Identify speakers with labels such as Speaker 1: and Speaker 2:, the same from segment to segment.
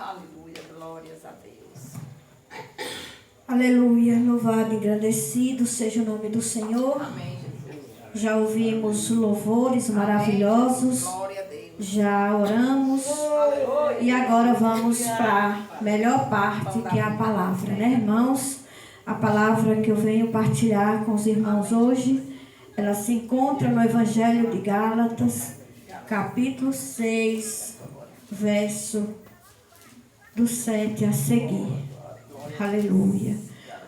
Speaker 1: Aleluia, glórias a Deus.
Speaker 2: Aleluia, louvado e agradecido seja o nome do Senhor.
Speaker 1: Amém, Jesus.
Speaker 2: Já ouvimos louvores maravilhosos,
Speaker 1: Glória a Deus.
Speaker 2: já oramos e agora vamos para a melhor parte, que é a palavra, né, irmãos? A palavra que eu venho partilhar com os irmãos hoje, ela se encontra no Evangelho de Gálatas, capítulo 6, verso do 7 a seguir. Aleluia.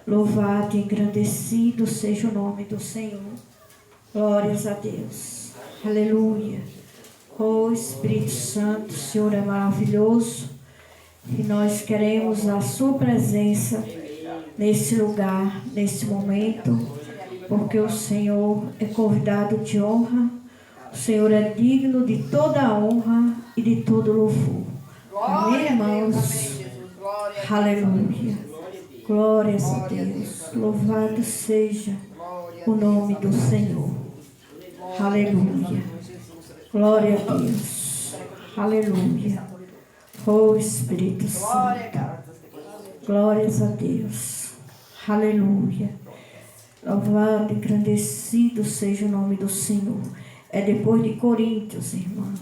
Speaker 2: Louvado e engrandecido seja o nome do Senhor. Glórias a Deus. Aleluia. Oh Espírito Santo, o Senhor é maravilhoso. E nós queremos a sua presença nesse lugar, nesse momento. Porque o Senhor é convidado de honra. O Senhor é digno de toda a honra e de todo louvor. Amém, irmãos? Aleluia. Glórias a Deus. Louvado seja o nome do Senhor. Aleluia. Glória a Deus. Aleluia. Oh Espírito Santo. Glórias a Deus. Aleluia. Louvado e engrandecido seja o nome do Senhor. É depois de Coríntios, irmão.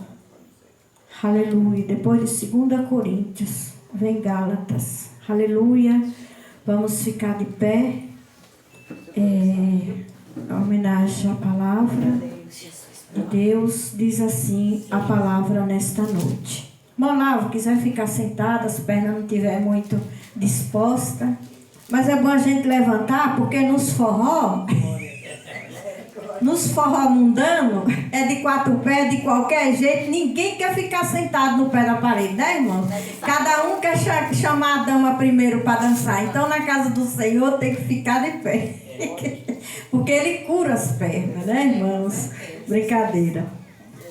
Speaker 2: Aleluia. Depois de 2 Coríntios, vem Gálatas. Aleluia. Vamos ficar de pé. Em homenagem à palavra de Deus. Diz assim a palavra nesta noite. Irmão Lavo, quiser ficar sentado, as pernas não estiver muito dispostas. Mas é bom a gente levantar, porque nos forró mundano, é de 4 pés, de qualquer jeito. Ninguém quer ficar sentado no pé da parede, né, irmão? Cada um quer chamar a dama primeiro para dançar. Então, na casa do Senhor, tem que ficar de pé. Porque Ele cura as pernas, né, irmãos? Brincadeira.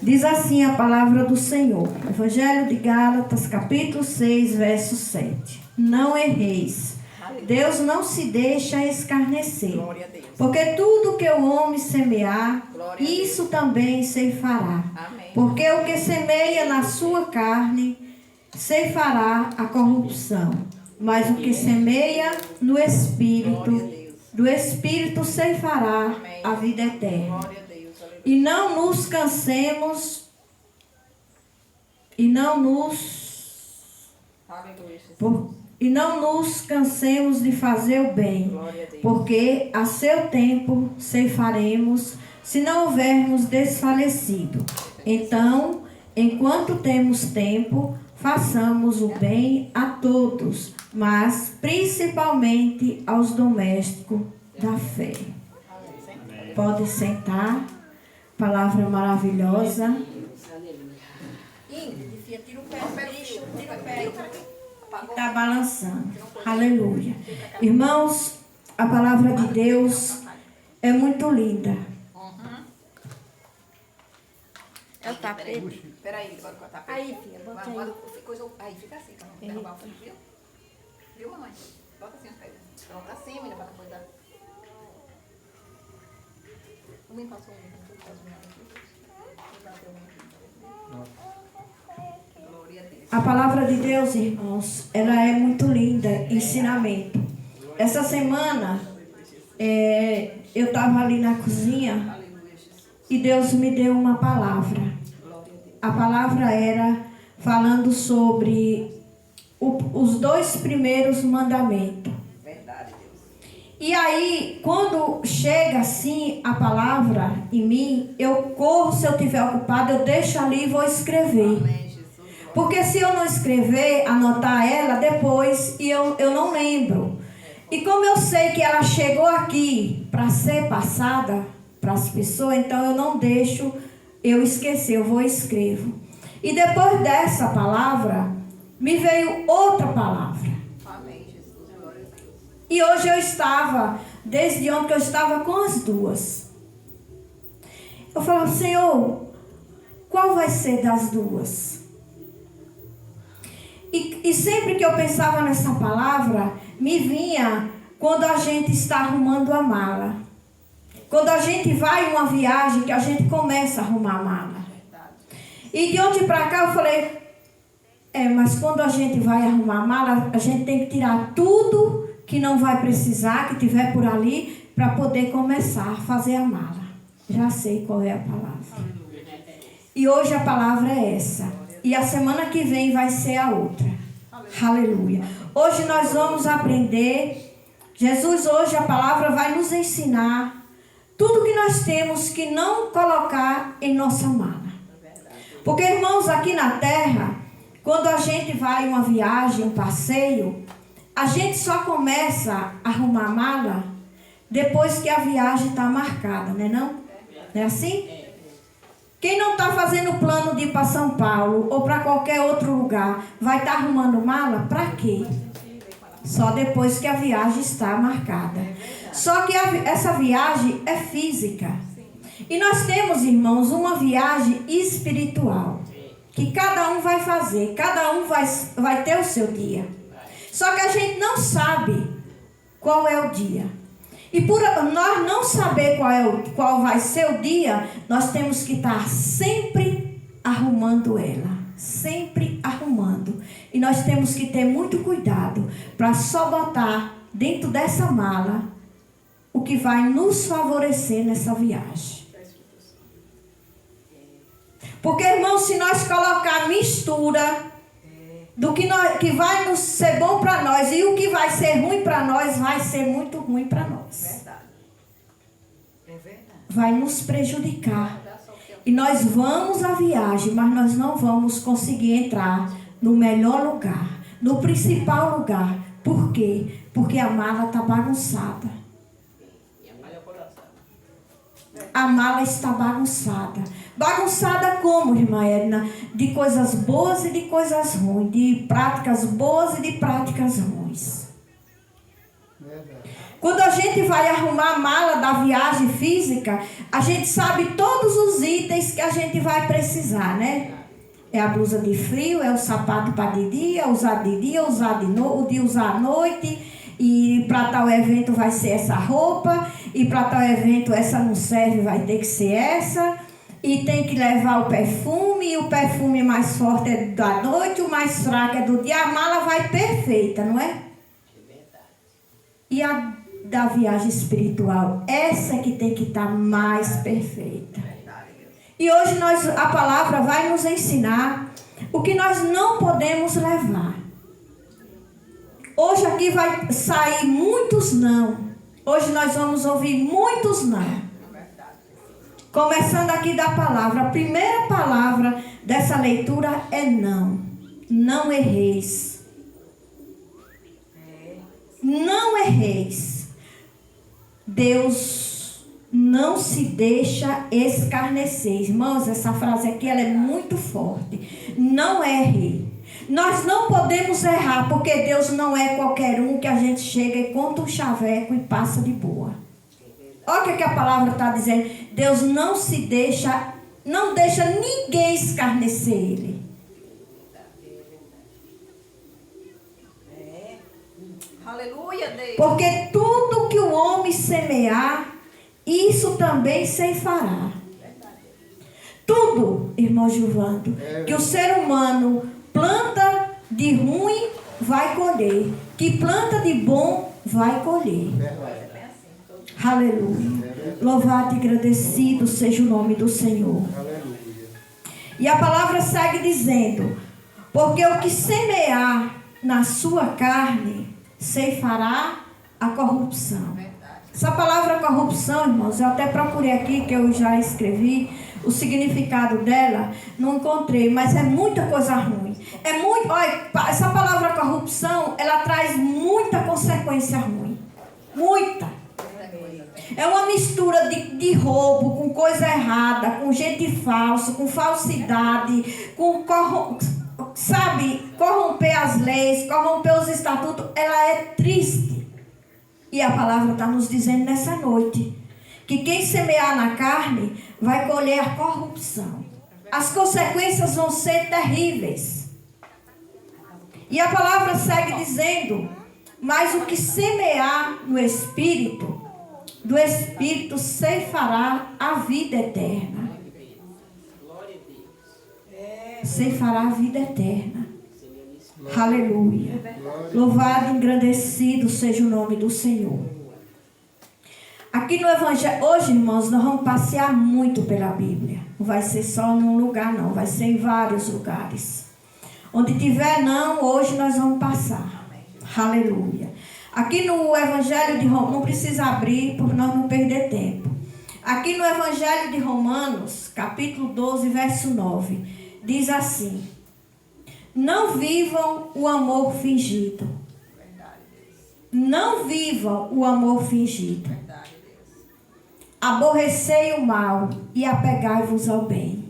Speaker 2: Diz assim a palavra do Senhor. Evangelho de Gálatas, capítulo 6, verso 7. Não erreis. Deus não se deixa escarnecer. Porque tudo que o homem semear, isso também ceifará. Porque o que semeia na sua carne, ceifará a corrupção. Mas o que semeia no Espírito, do Espírito ceifará a vida eterna. E não nos cansemos, e não nos cansemos de fazer o bem, porque a seu tempo ceifaremos, se não houvermos desfalecido. Então, enquanto temos tempo, façamos o bem a todos, mas principalmente aos domésticos da fé. Pode sentar. Palavra maravilhosa.
Speaker 1: Tira o pé.
Speaker 2: Está balançando. Aleluia. Irmãos, a palavra de Deus é muito linda.
Speaker 3: É o tapete.
Speaker 1: Peraí, bota o tapete.
Speaker 3: Aí, filha, bota aí.
Speaker 1: Aí fica assim, então. Derrubar o fio, viu? Viu, mamãe? Bota assim as pedras. Coloca pra cima, ainda bota a coisa. O menino passou um.
Speaker 2: A palavra de Deus, irmãos, ela é muito linda, ensinamento. Essa semana, eu estava ali na cozinha e Deus me deu uma palavra. A palavra era falando sobre os 2 primeiros mandamentos. E aí, quando chega assim a palavra em mim, eu corro, se eu estiver ocupada, eu deixo ali e vou escrever. Porque se eu não escrever, anotar ela depois, e eu não lembro. E como eu sei que ela chegou aqui para ser passada para as pessoas, então eu não deixo eu esquecer, eu vou e escrevo. E depois dessa palavra, me veio outra palavra. E hoje eu estava, desde ontem eu estava com as duas. Eu falava, Senhor, qual vai ser das duas? E sempre que eu pensava nessa palavra, me vinha quando a gente está arrumando a mala. Quando a gente vai em uma viagem, que a gente começa a arrumar a mala. E de ontem para cá eu falei, Mas quando a gente vai arrumar a mala, a gente tem que tirar tudo que não vai precisar, que tiver por ali, para poder começar a fazer a mala. Já sei qual é a palavra. E hoje a palavra é essa. E a semana que vem vai ser a outra. Aleluia. Hoje nós vamos aprender. Jesus, hoje a palavra vai nos ensinar tudo que nós temos que não colocar em nossa mala. Porque, irmãos, aqui na terra, quando a gente vai em uma viagem, um passeio, a gente só começa a arrumar a mala depois que a viagem está marcada, não é não? Não é assim? Quem não está fazendo plano de ir para São Paulo ou para qualquer outro lugar, vai estar arrumando mala para quê? Só depois que a viagem está marcada. Só que essa viagem é física. E nós temos, irmãos, uma viagem espiritual. Que cada um vai fazer. Cada um vai ter o seu dia. Só que a gente não sabe qual é o dia. E por nós não saber qual vai ser o dia, nós temos que estar sempre arrumando ela. Sempre arrumando. E nós temos que ter muito cuidado para só botar dentro dessa mala o que vai nos favorecer nessa viagem. Porque, irmão, se nós colocar mistura do que vai ser bom para nós e o que vai ser ruim para nós, vai ser muito ruim para nós.
Speaker 1: Verdade. É verdade.
Speaker 2: Vai nos prejudicar. E nós vamos à viagem, mas nós não vamos conseguir entrar no melhor lugar, no principal lugar. Por quê? Porque a mala está bagunçada. A mala está bagunçada. Bagunçada como, irmã Edna? De coisas boas e de coisas ruins. De práticas boas e de práticas ruins. Quando a gente vai arrumar a mala da viagem física, a gente sabe todos os itens que a gente vai precisar, né? É a blusa de frio, é o sapato para de dia, usar o de usar à noite. E para tal evento vai ser essa roupa. E para tal evento essa não serve, vai ter que ser essa. E tem que levar o perfume. E o perfume mais forte é da noite, o mais fraco é do dia. A mala vai perfeita, não é? E a da viagem espiritual, essa é que tem que estar mais perfeita. E hoje a palavra vai nos ensinar o que nós não podemos levar. Hoje aqui vai sair muitos não. Hoje nós vamos ouvir muitos não. Começando aqui da palavra. A primeira palavra dessa leitura é não. Não erreis. Não erreis. Deus não se deixa escarnecer. Irmãos, essa frase aqui ela é muito forte. Não erre. Nós não podemos errar, porque Deus não é qualquer um que a gente chega e conta um chaveco e passa de boa. Olha o que a palavra está dizendo. Deus não deixa ninguém escarnecer Ele.
Speaker 1: Aleluia, Deus.
Speaker 2: Porque tudo que o homem semear, isso também ceifará. Tudo, irmão Gilvando, que o ser humano planta de ruim, vai colher. Que planta de bom, vai colher. Aleluia. Louvado e agradecido seja o nome do Senhor. E a palavra segue dizendo: porque o que semear na sua carne, ceifará a corrupção. Essa palavra corrupção, irmãos, eu até procurei aqui, que eu já escrevi o significado dela, não encontrei, mas é muita coisa ruim. Olha, essa palavra corrupção, ela traz muita consequência ruim. Muita. É uma mistura de roubo, com coisa errada, com gente falsa, com falsidade, com corromper as leis, corromper os estatutos. Ela é triste. E a palavra está nos dizendo nessa noite que quem semear na carne vai colher a corrupção. As consequências vão ser terríveis. E a palavra segue dizendo: mas o que semear no Espírito, do Espírito ceifará a vida eterna. Ceifará a vida eterna. Aleluia. Louvado e engrandecido seja o nome do Senhor. Aqui no Evangelho, hoje, irmãos, nós vamos passear muito pela Bíblia. Não vai ser só num lugar, não. Vai ser em vários lugares. Onde tiver não, hoje nós vamos passar. Aleluia. Aqui no Evangelho de Romanos, não precisa abrir por nós não perder tempo. Aqui no Evangelho de Romanos, capítulo 12, verso 9, diz assim: não vivam o amor fingido. Não vivam o amor fingido. Aborrecei o mal e apegai-vos ao bem.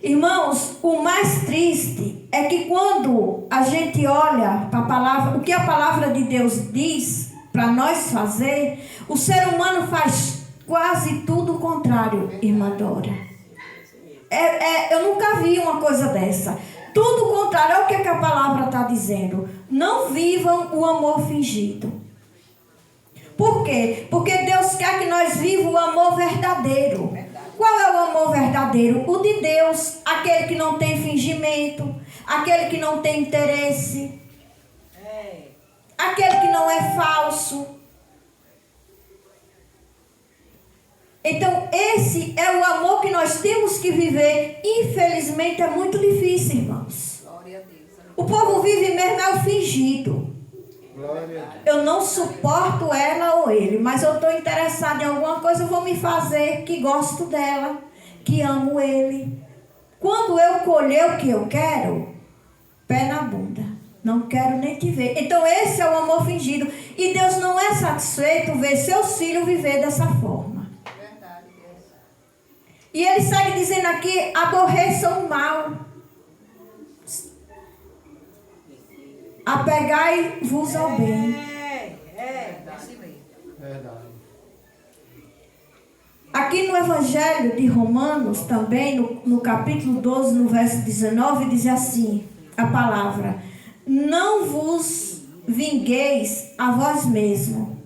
Speaker 2: Irmãos, o mais triste é que quando a gente olha para a palavra, o que a palavra de Deus diz para nós fazer, o ser humano faz quase tudo o contrário, irmã Dora. Eu nunca vi uma coisa dessa. Tudo o contrário, é o que a palavra está dizendo. Não vivam o amor fingido. Por quê? Porque Deus quer que nós vivamos o amor verdadeiro. Qual é o amor verdadeiro? O de Deus, aquele que não tem fingimento, aquele que não tem interesse, aquele que não é falso. Então, esse é o amor que nós temos que viver. Infelizmente, é muito difícil, irmãos. O povo vive mesmo é o fingido. Eu não suporto ela ou ele, mas eu estou interessada em alguma coisa, eu vou me fazer que gosto dela, que amo ele. Quando eu colher o que eu quero, pé na bunda. Não quero nem te ver. Então esse é o amor fingido. E Deus não é satisfeito ver seus filhos viver dessa forma. E ele segue dizendo aqui: aborreçam o mal. Apegai-vos ao bem.
Speaker 4: Verdade.
Speaker 2: Aqui no Evangelho de Romanos, também, no capítulo 12, no verso 19, diz assim, a palavra: não vos vingueis a vós mesmos,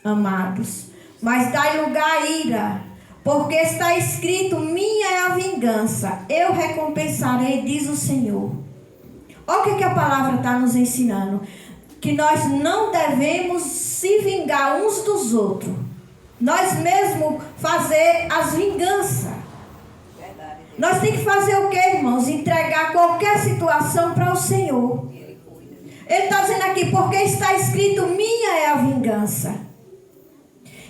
Speaker 2: amados, mas dai lugar à ira, porque está escrito: minha é a vingança, eu recompensarei, diz o Senhor. Olha o que a palavra está nos ensinando. Que nós não devemos se vingar uns dos outros. Nós mesmos fazer as vinganças. Nós temos que fazer o que, irmãos? Entregar qualquer situação para o Senhor. Ele está dizendo aqui: porque está escrito: minha é a vingança.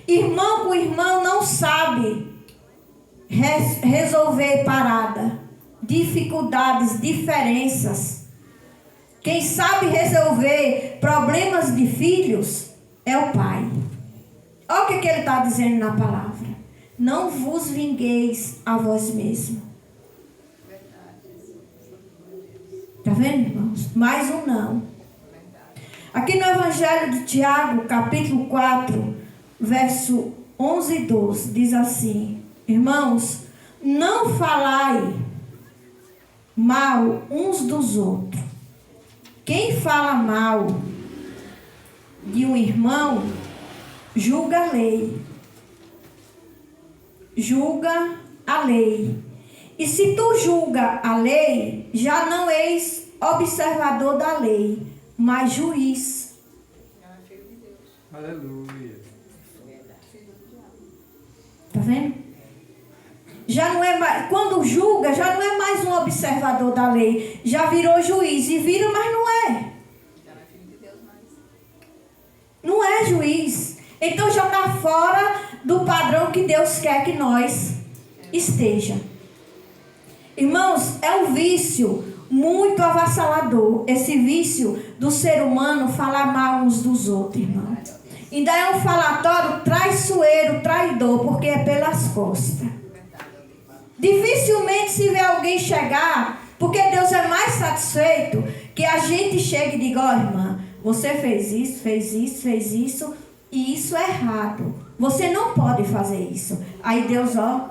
Speaker 2: Irmão com irmão não sabe resolver parada, dificuldades, diferenças. Quem sabe resolver problemas de filhos é o pai. Olha o que ele está dizendo na palavra: não vos vingueis a vós mesmos. Está vendo, irmãos? Mais um não. Aqui no Evangelho de Tiago, capítulo 4, verso 11 e 12, diz assim: irmãos, não falai mal uns dos outros. Quem fala mal de um irmão, julga a lei. Julga a lei. E se tu julga a lei, já não és observador da lei, mas juiz.
Speaker 4: Aleluia.
Speaker 2: Tá vendo? Já não é mais, quando julga, já não é mais um observador da lei, já virou juiz. E vira, mas não é. Não é juiz. Então já está fora do padrão que Deus quer que nós esteja. Irmãos, é um vício muito avassalador. Esse vício do ser humano falar mal uns dos outros, irmão. Ainda é um falatório traiçoeiro, traidor, porque é pelas costas. Dificilmente se vê alguém chegar, porque Deus é mais satisfeito que a gente chegue e diga: ó, irmã, você fez isso, e isso é errado. Você não pode fazer isso. Aí Deus, ó.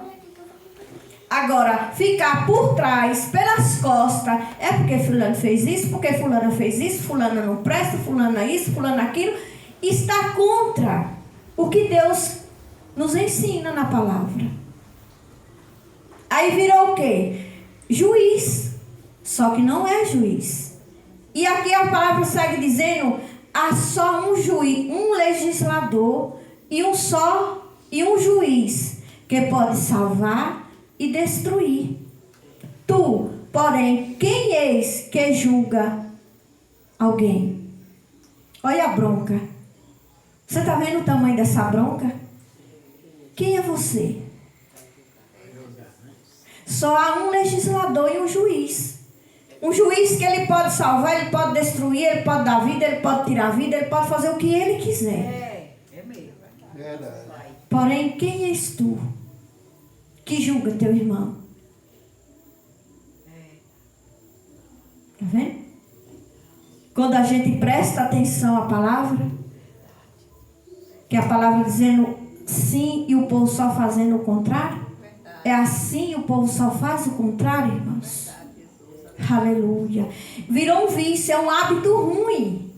Speaker 2: Agora, ficar por trás, pelas costas, é porque fulano fez isso, porque fulana fez isso, fulana não presta, fulana isso, fulana aquilo, está contra o que Deus nos ensina na palavra. Aí virou o quê? Juiz. só que não é juiz. E aqui a palavra segue dizendo: há só um juiz, um legislador e um juiz que pode salvar e destruir. Tu, porém, quem és que julga alguém? Olha a bronca. Você está vendo o tamanho dessa bronca? Quem é você? Só há um legislador e um juiz. Um juiz que ele pode salvar, ele pode destruir, ele pode dar vida, ele pode tirar a vida, ele pode fazer o que ele quiser.
Speaker 4: É mesmo.
Speaker 2: Porém, quem és tu que julga teu irmão? Está vendo? Quando a gente presta atenção à palavra, que a palavra dizendo sim e o povo só fazendo o contrário, é assim o povo só faz o contrário, irmãos. Aleluia. Virou um vício, é um hábito ruim.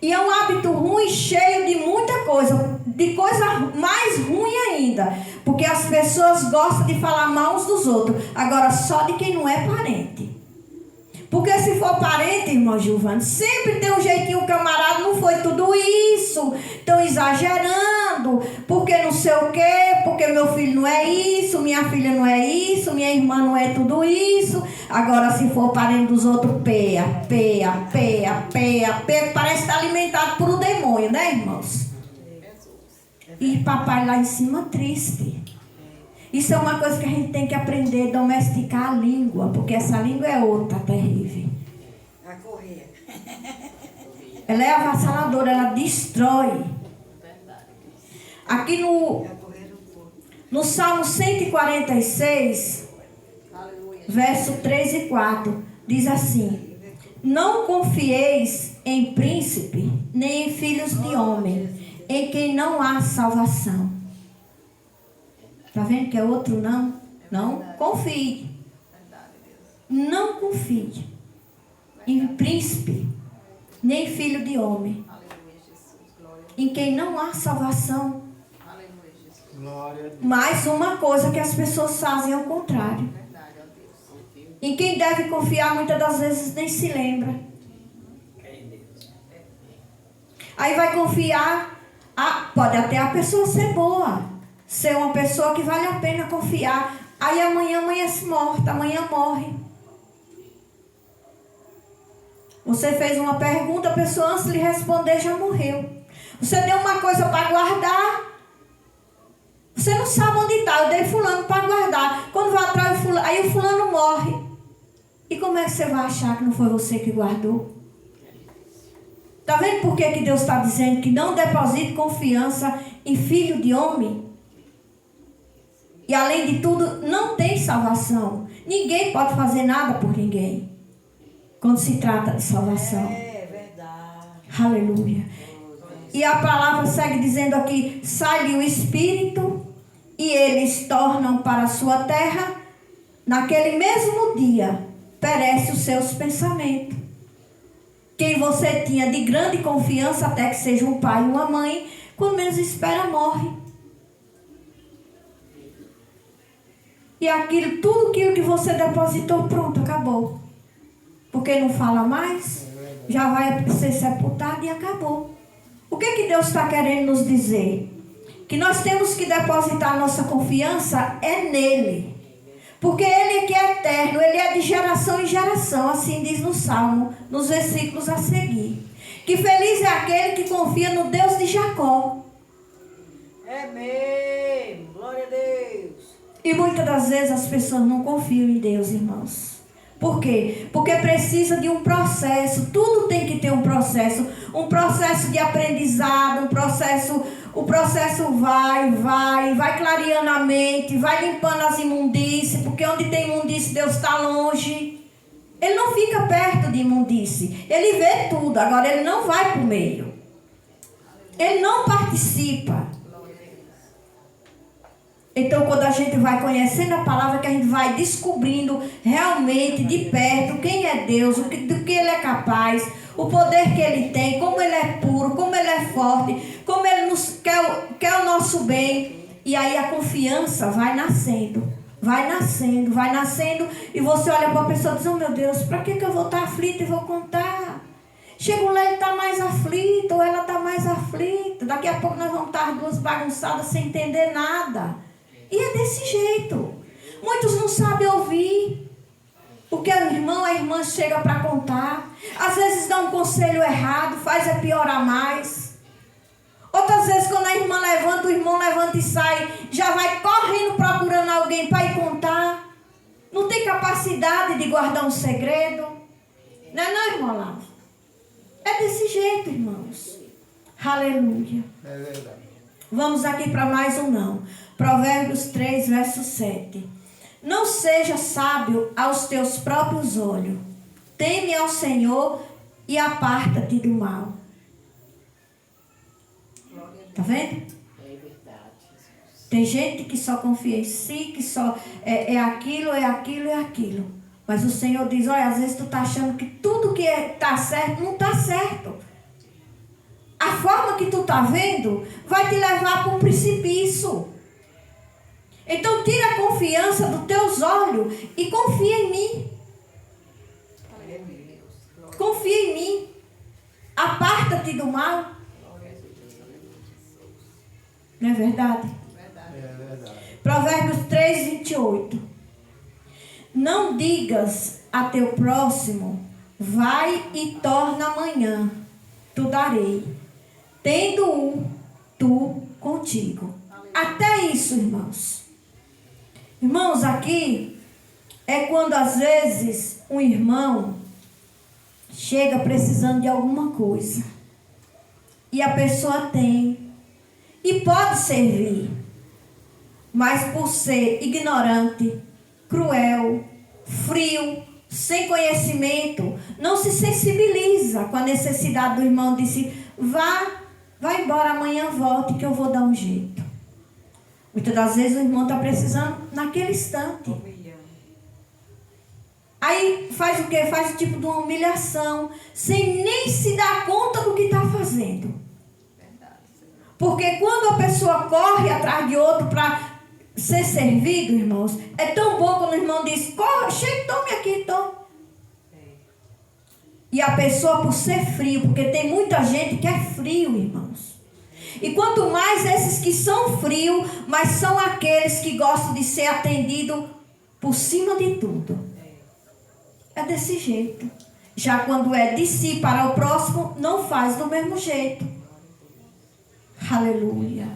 Speaker 2: E é um hábito ruim cheio de muita coisa, de coisa mais ruim ainda. Porque as pessoas gostam de falar mal uns dos outros. Agora, só de quem não é parente. Porque se for parente, irmão Giovanni, sempre tem um jeitinho, o camarada não foi tudo isso, estão exagerando, porque não sei o quê, porque meu filho não é isso, minha filha não é isso, minha irmã não é tudo isso. Agora se for parente dos outros, peia, parece estar alimentado por um demônio, né, irmãos? E papai lá em cima triste. Isso é uma coisa que a gente tem que aprender a domesticar a língua, porque essa língua é outra terrível.
Speaker 4: A correr.
Speaker 2: Ela é avassaladora, ela destrói. Aqui no Salmo 146, verso 3 e 4, diz assim: não confieis em príncipe, nem em filhos de homem, em quem não há salvação. Está vendo que é outro não? Não confie. Não confie em príncipe, nem filho de homem, em quem não há salvação. Mais uma coisa que as pessoas fazem ao contrário. Em quem deve confiar muitas das vezes nem se lembra. Aí vai confiar, pode até a pessoa ser boa, ser uma pessoa que vale a pena confiar. Aí amanhã amanhece morta, amanhã morre. Você fez uma pergunta, a pessoa antes de lhe responder já morreu. Você deu uma coisa para guardar, você não sabe onde está. Eu dei fulano para guardar. Quando vai atrás, aí o fulano morre. E como é que você vai achar que não foi você que guardou? Está vendo por que Deus está dizendo que não deposite confiança em filho de homem? E além de tudo, não tem salvação. Ninguém pode fazer nada por ninguém quando se trata de salvação.
Speaker 4: É verdade.
Speaker 2: Aleluia. E a palavra segue dizendo aqui: sai-lhe o espírito e eles tornam para a sua terra. Naquele mesmo dia perece os seus pensamentos. Quem você tinha de grande confiança, até que seja um pai e uma mãe, quando menos espera, morre. E tudo aquilo que você depositou, pronto, acabou. Porque não fala mais, já vai ser sepultado e acabou. O que Deus está querendo nos dizer? Que nós temos que depositar nossa confiança nele. Porque ele é que é eterno, ele é de geração em geração, assim diz no Salmo, nos versículos a seguir. Que feliz é aquele que confia no Deus de Jacó.
Speaker 4: É mesmo, glória a Deus.
Speaker 2: E muitas das vezes as pessoas não confiam em Deus, irmãos. Por quê? Porque precisa de um processo. Tudo tem que ter um processo de aprendizado, o processo vai clareando a mente, vai limpando as imundícies, porque onde tem imundície Deus está longe. Ele não fica perto de imundície, ele vê tudo, agora ele não vai para o meio. Ele não participa. Então, quando a gente vai conhecendo a palavra, que a gente vai descobrindo realmente de perto quem é Deus, do que Ele é capaz, o poder que Ele tem, como Ele é puro, como Ele é forte, como Ele quer o nosso bem. E aí a confiança vai nascendo. vai nascendo, e você olha para a pessoa e diz, oh meu Deus, para que eu vou estar aflita e vou contar? Chega lá, ele está mais aflito, ou ela está mais aflita. Daqui a pouco nós vamos estar as duas bagunçadas sem entender nada. E é desse jeito. Muitos não sabem ouvir. Porque o irmão, a irmã chega para contar. Às vezes dá um conselho errado, faz piorar mais. Outras vezes quando a irmã levanta, o irmão levanta e sai, já vai correndo procurando alguém para ir contar. Não tem capacidade de guardar um segredo. Não é não, irmão Lavo? É desse jeito, irmãos. Aleluia.
Speaker 5: É verdade.
Speaker 2: Vamos aqui para mais um não. Provérbios 3, verso 7. Não seja sábio aos teus próprios olhos. Teme ao Senhor e aparta-te do mal. Está vendo?
Speaker 4: É verdade.
Speaker 2: Tem gente que só confia em si, que só é aquilo. Mas o Senhor diz, olha, às vezes tu está achando que tudo que está certo, não está certo. A forma que tu está vendo vai te levar para um precipício. Então tira a confiança dos teus olhos e confia em mim. Confia em mim. Aparta-te do mal. Não é verdade?
Speaker 5: É verdade.
Speaker 2: Provérbios 3, 28. Não digas a teu próximo, vai e torna amanhã, tu darei, tendo-o tu contigo. Até isso, irmãos. Irmãos, aqui é quando às vezes um irmão chega precisando de alguma coisa. E a pessoa tem. E pode servir. Mas por ser ignorante, cruel, frio, sem conhecimento, não se sensibiliza com a necessidade do irmão. Disse, vai embora, amanhã volte que eu vou dar um jeito. Muitas das vezes o irmão está precisando naquele instante. Aí faz o quê? Faz o tipo de uma humilhação, sem nem se dar conta do que está fazendo. Porque quando a pessoa corre atrás de outro para ser servido, irmãos, é tão bom quando o irmão diz, corre, chega, tome aqui, tome. E a pessoa, por ser frio, porque tem muita gente que é frio, irmãos. E quanto mais esses que são frios, mais são aqueles que gostam de ser atendidos por cima de tudo. É desse jeito. Já quando é de si para o próximo, não faz do mesmo jeito. Aleluia.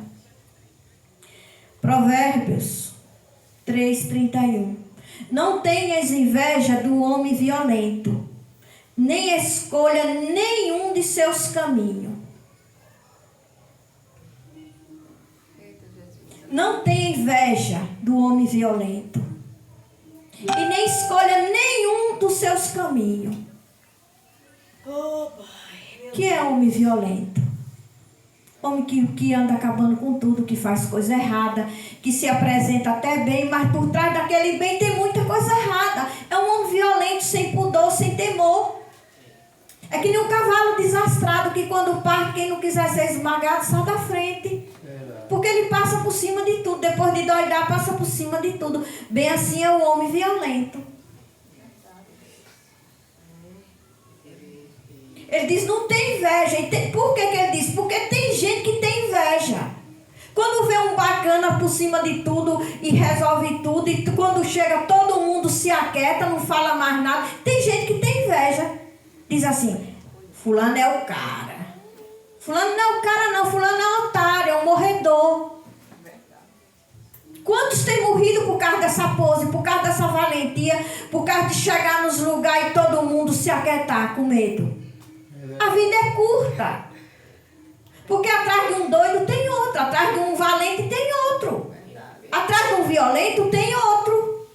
Speaker 2: Provérbios 3:31. Não tenhas inveja do homem violento, nem escolha nenhum de seus caminhos. Não tenha inveja do homem violento, e nem escolha nenhum dos seus caminhos. Que é homem violento? Homem que anda acabando com tudo, que faz coisa errada, que se apresenta até bem, mas por trás daquele bem tem muita coisa errada. É um homem violento, sem pudor, sem temor. É que nem um cavalo desastrado, que quando parte, quem não quiser ser esmagado, sai da frente. Porque ele passa por cima de tudo. Depois de doidar, passa por cima de tudo. Bem assim é o homem violento. Ele diz, não tem inveja. Por que ele diz? Porque tem gente que tem inveja. Quando vê um bacana por cima de tudo e resolve tudo, e quando chega todo mundo se aquieta, não fala mais nada. Tem gente que tem inveja. Diz assim, fulano é o cara. Fulano não é o cara não, fulano é um otário, é um morredor. Quantos têm morrido por causa dessa pose, por causa dessa valentia, por causa de chegar nos lugares e todo mundo se aquietar com medo? A vida é curta. Porque atrás de um doido tem outro, atrás de um valente tem outro. Atrás de um violento tem outro.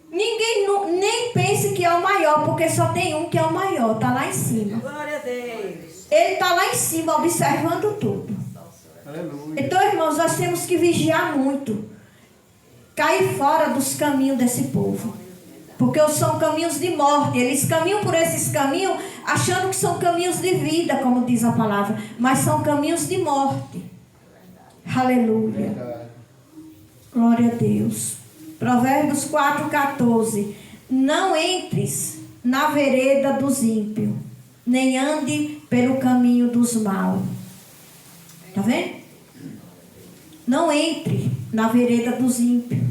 Speaker 2: Ninguém nem pense que é o maior, porque só tem um que é o maior, está lá em cima.
Speaker 4: Glória a Deus.
Speaker 2: Ele está lá em cima, observando tudo.
Speaker 5: Aleluia.
Speaker 2: Então, irmãos, nós temos que vigiar muito. Cair fora dos caminhos desse povo. Porque são caminhos de morte. Eles caminham por esses caminhos, achando que são caminhos de vida, como diz a palavra. Mas são caminhos de morte. Aleluia.
Speaker 5: Verdade.
Speaker 2: Glória a Deus. Provérbios 4,14. Não entres na vereda dos ímpios, nem ande pelo caminho dos maus. Está vendo? Não entre na vereda dos ímpios.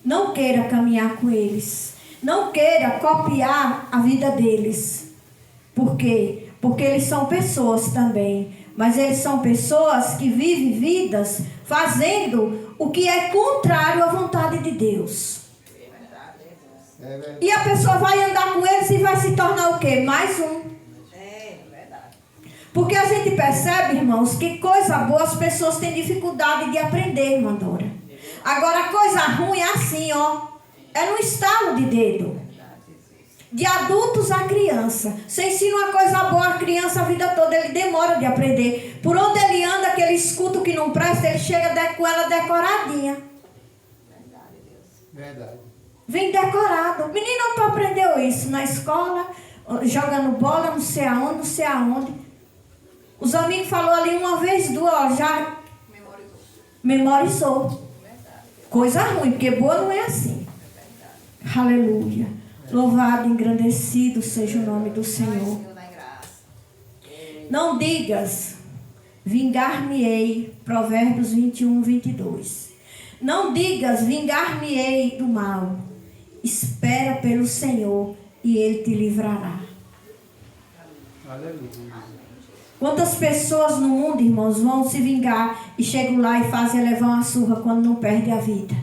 Speaker 2: Não queira caminhar com eles. Não queira copiar a vida deles. Por quê? Porque eles são pessoas também. Mas eles são pessoas que vivem vidas fazendo o que é contrário à vontade de Deus. E a pessoa vai andar com eles e vai se tornar o quê? Mais um. Porque a gente percebe, irmãos, que coisa boa as pessoas têm dificuldade de aprender, irmã Dora. Agora, coisa ruim é assim, ó. É no estalo de dedo. De adultos a criança. Você ensina uma coisa boa à criança a vida toda, ele demora de aprender. Por onde ele anda, que ele escuta o que não presta, ele chega com ela decoradinha.
Speaker 5: Verdade.
Speaker 2: Vem decorado. O menino não aprendeu isso na escola, jogando bola, não sei aonde, não sei aonde. Os amigos falaram ali uma vez, duas, ó, já memorizou. Coisa ruim, porque boa não é assim. Aleluia. Louvado, engrandecido seja o nome do Senhor. Não digas, vingar-me-ei. Provérbios 21, 22. Não digas, vingar-me-ei do mal. Espera pelo Senhor e Ele te livrará.
Speaker 5: Aleluia.
Speaker 2: Quantas pessoas no mundo, irmãos, vão se vingar e chegam lá e fazem levar uma surra quando não perde a vida?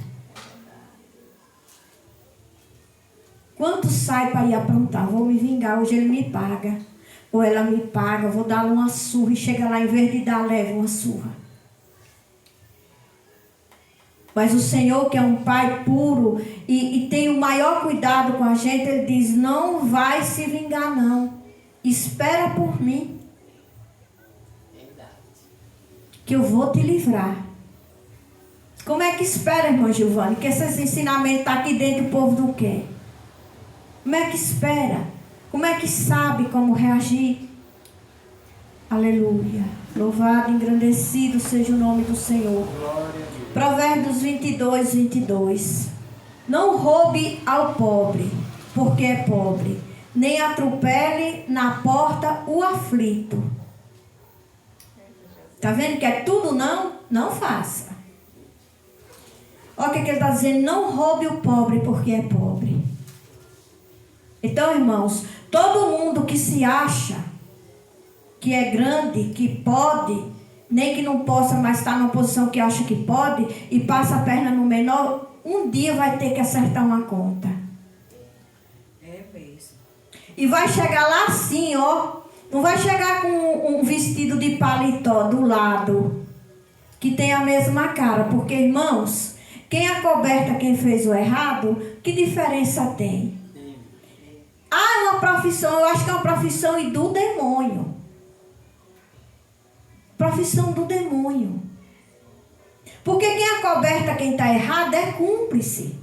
Speaker 2: Quantos saem para ir aprontar? Vou me vingar, hoje ele me paga. Ou ela me paga, vou dar uma surra e chega lá, em vez de dar, leva uma surra. Mas o Senhor, que é um Pai puro e tem o maior cuidado com a gente, Ele diz, não vai se vingar não. Espera por mim. Que eu vou te livrar. Como é que espera, irmã Giovana? Que esses ensinamentos estão aqui dentro do povo do quê? Como é que espera? Como é que sabe como reagir? Aleluia. Louvado, engrandecido seja o nome do Senhor. Provérbios 22, 22. Não roube ao pobre, porque é pobre, nem atropele na porta o aflito. Está vendo que é tudo não? Não faça. Olha o que ele está dizendo. Não roube o pobre porque é pobre. Então, irmãos, todo mundo que se acha que é grande, que pode, nem que não possa, mas está numa posição que acha que pode e passa a perna no menor, um dia vai ter que acertar uma conta.
Speaker 4: É mesmo.
Speaker 2: E vai chegar lá assim, ó. Não vai chegar com um vestido de paletó do lado, que tem a mesma cara. Porque, irmãos, quem acoberta quem fez o errado, que diferença tem? Ah, é uma profissão, eu acho que é uma profissão e do demônio. Profissão do demônio. Porque quem acoberta quem está errado é cúmplice.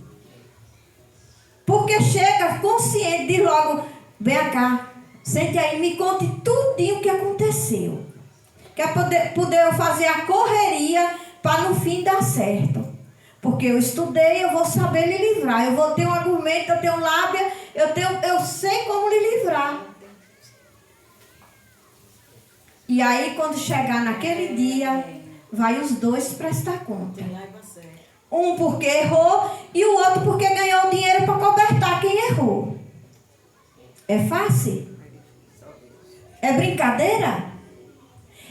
Speaker 2: Porque chega consciente, diz logo, vem cá. Sente aí, me conte tudinho o que aconteceu. Que é poder eu fazer a correria para no fim dar certo. Porque eu estudei, eu vou saber lhe livrar. Eu vou ter um argumento, eu tenho lábia, eu sei como lhe livrar. E aí, quando chegar naquele dia, vai os dois prestar conta. Um porque errou e o outro porque ganhou o dinheiro para cobertar quem errou. É fácil? É brincadeira?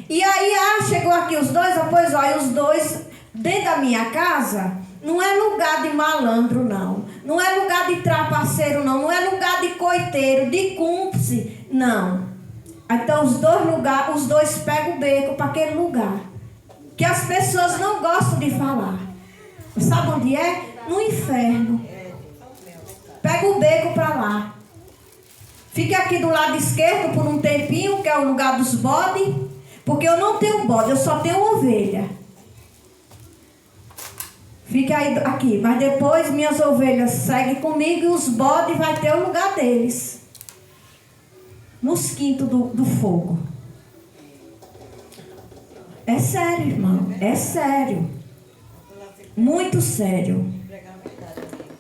Speaker 2: E aí, chegou aqui os dois, pois olha, os dois, dentro da minha casa, não é lugar de malandro, não. Não é lugar de trapaceiro, não. Não é lugar de coiteiro, de cúmplice, não. Então, os dois pegam o beco para aquele lugar. Que as pessoas não gostam de falar. Sabe onde é? No inferno. Pega o beco para lá. Fique aqui do lado esquerdo por um tempinho, que é o lugar dos bodes. Porque eu não tenho bode, eu só tenho ovelha. Fique aí, aqui. Mas depois minhas ovelhas seguem comigo e os bodes vai ter o lugar deles. Nos quintos do fogo. É sério, irmão. É sério. muito sério.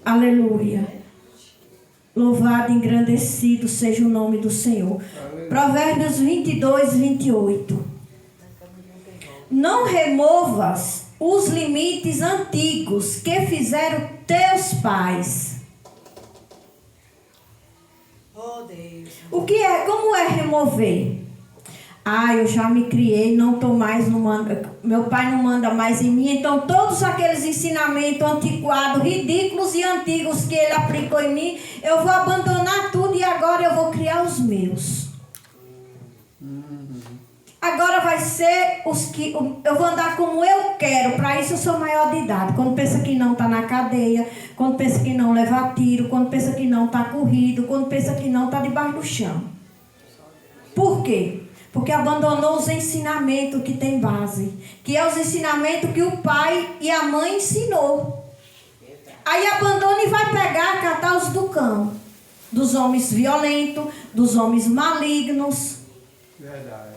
Speaker 2: Aleluia. Louvado e engrandecido seja o nome do Senhor. Provérbios 22, 28. Não removas os limites antigos que fizeram teus pais.
Speaker 4: Oh, Deus.
Speaker 2: O que é? Como é remover? Eu já me criei, não tô mais, não manda, meu pai não manda mais em mim, então todos aqueles ensinamentos antiquados, ridículos e antigos que ele aplicou em mim, eu vou abandonar tudo e agora eu vou criar os meus. Agora vai ser os que eu vou andar como eu quero. Para isso eu sou maior de idade. Quando pensa que não está na cadeia, quando pensa que não leva tiro, quando pensa que não está corrido, quando pensa que não está debaixo do chão. Por quê? Porque abandonou os ensinamentos que tem base, que é os ensinamentos que o pai e a mãe ensinou. Aí abandona e vai pegar, catar os do cão, dos homens violentos, dos homens malignos,
Speaker 5: Verdade.